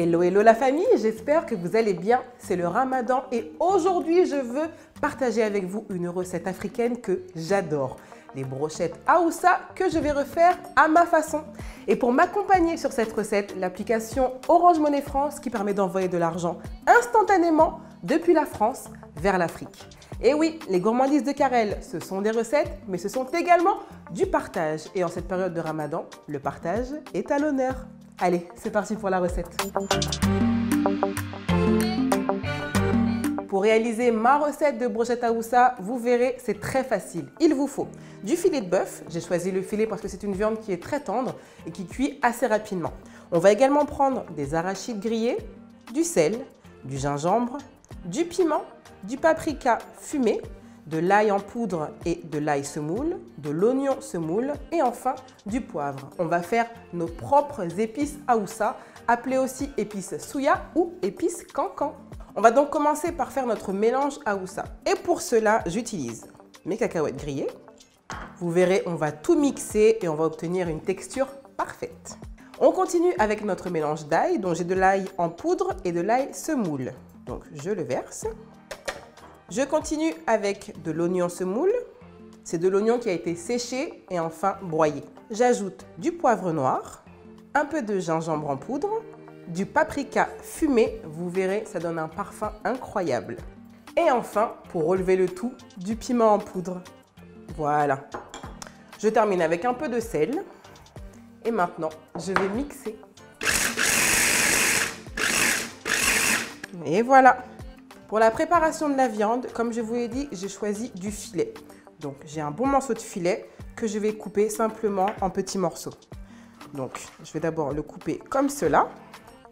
Hello, hello la famille, j'espère que vous allez bien. C'est le Ramadan et aujourd'hui je veux partager avec vous une recette africaine que j'adore. Les brochettes Aoussa que je vais refaire à ma façon. Et pour m'accompagner sur cette recette, l'application Orange Money France qui permet d'envoyer de l'argent instantanément depuis la France vers l'Afrique. Et oui, les gourmandises de Karel, ce sont des recettes, mais ce sont également du partage. Et en cette période de Ramadan, le partage est à l'honneur. Allez, c'est parti pour la recette. Pour réaliser ma recette de brochette Aoussa, vous verrez, c'est très facile. Il vous faut du filet de bœuf. J'ai choisi le filet parce que c'est une viande qui est très tendre et qui cuit assez rapidement. On va également prendre des arachides grillés, du sel, du gingembre, du piment, du paprika fumé, de l'ail en poudre et de l'ail semoule, de l'oignon semoule et enfin du poivre. On va faire nos propres épices Aoussa, appelées aussi épices souya ou épices cancan. On va donc commencer par faire notre mélange Aoussa. Et pour cela, j'utilise mes cacahuètes grillées. Vous verrez, on va tout mixer et on va obtenir une texture parfaite. On continue avec notre mélange d'ail, dont j'ai de l'ail en poudre et de l'ail semoule. Donc je le verse. Je continue avec de l'oignon semoule. C'est de l'oignon qui a été séché et enfin broyé. J'ajoute du poivre noir, un peu de gingembre en poudre, du paprika fumé. Vous verrez, ça donne un parfum incroyable. Et enfin, pour relever le tout, du piment en poudre. Voilà. Je termine avec un peu de sel. Et maintenant, je vais mixer. Et voilà. Pour la préparation de la viande, comme je vous l'ai dit, j'ai choisi du filet. Donc, j'ai un bon morceau de filet que je vais couper simplement en petits morceaux. Donc, je vais d'abord le couper comme cela.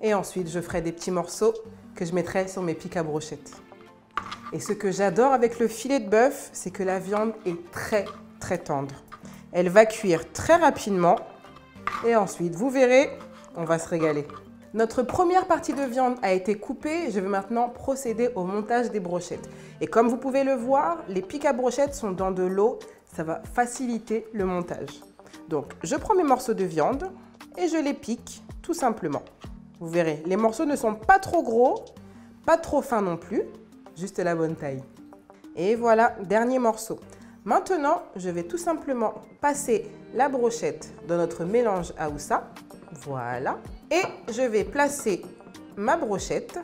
Et ensuite, je ferai des petits morceaux que je mettrai sur mes pics à brochettes. Et ce que j'adore avec le filet de bœuf, c'est que la viande est très tendre. Elle va cuire très rapidement. Et ensuite, vous verrez, on va se régaler. Notre première partie de viande a été coupée. Je vais maintenant procéder au montage des brochettes. Et comme vous pouvez le voir, les pics à brochettes sont dans de l'eau. Ça va faciliter le montage. Donc, je prends mes morceaux de viande et je les pique tout simplement. Vous verrez, les morceaux ne sont pas trop gros, pas trop fins non plus, juste la bonne taille. Et voilà, dernier morceau. Maintenant, je vais tout simplement passer la brochette dans notre mélange Aoussa. Voilà. Et je vais placer ma brochette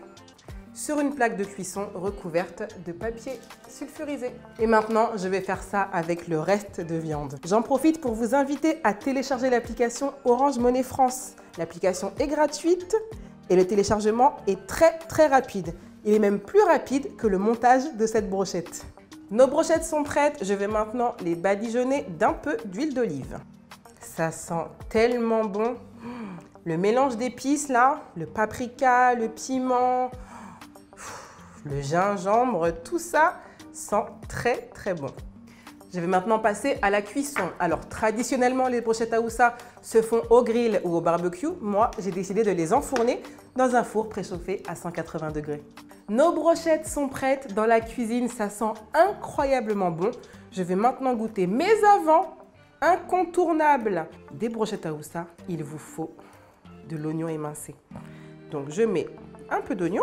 sur une plaque de cuisson recouverte de papier sulfurisé. Et maintenant, je vais faire ça avec le reste de viande. J'en profite pour vous inviter à télécharger l'application Orange Money France. L'application est gratuite et le téléchargement est très rapide. Il est même plus rapide que le montage de cette brochette. Nos brochettes sont prêtes. Je vais maintenant les badigeonner d'un peu d'huile d'olive. Ça sent tellement bon. Le mélange d'épices là, le paprika, le piment, le gingembre, tout ça sent très bon. Je vais maintenant passer à la cuisson. Alors traditionnellement, les brochettes Aoussa se font au grill ou au barbecue. Moi, j'ai décidé de les enfourner dans un four préchauffé à 180 degrés. Nos brochettes sont prêtes dans la cuisine, ça sent incroyablement bon. Je vais maintenant goûter. Mais avant, incontournable des brochettes Aoussa, il vous faut de l'oignon émincé. Donc je mets un peu d'oignon.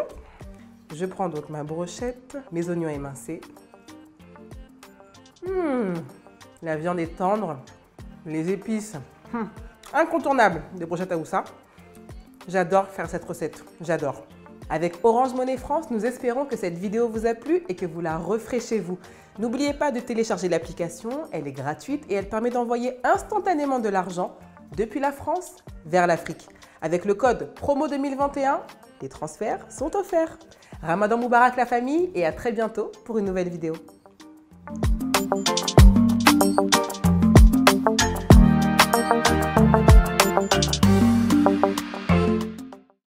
Je prends donc ma brochette, mes oignons émincés. La viande est tendre, les épices, incontournable des brochettes Aoussa. J'adore faire cette recette, j'adore. Avec Orange Money France, nous espérons que cette vidéo vous a plu et que vous la referez chez vous. N'oubliez pas de télécharger l'application, elle est gratuite et elle permet d'envoyer instantanément de l'argent depuis la France vers l'Afrique. Avec le code promo 2021, les transferts sont offerts. Ramadan Moubarak la famille et à très bientôt pour une nouvelle vidéo.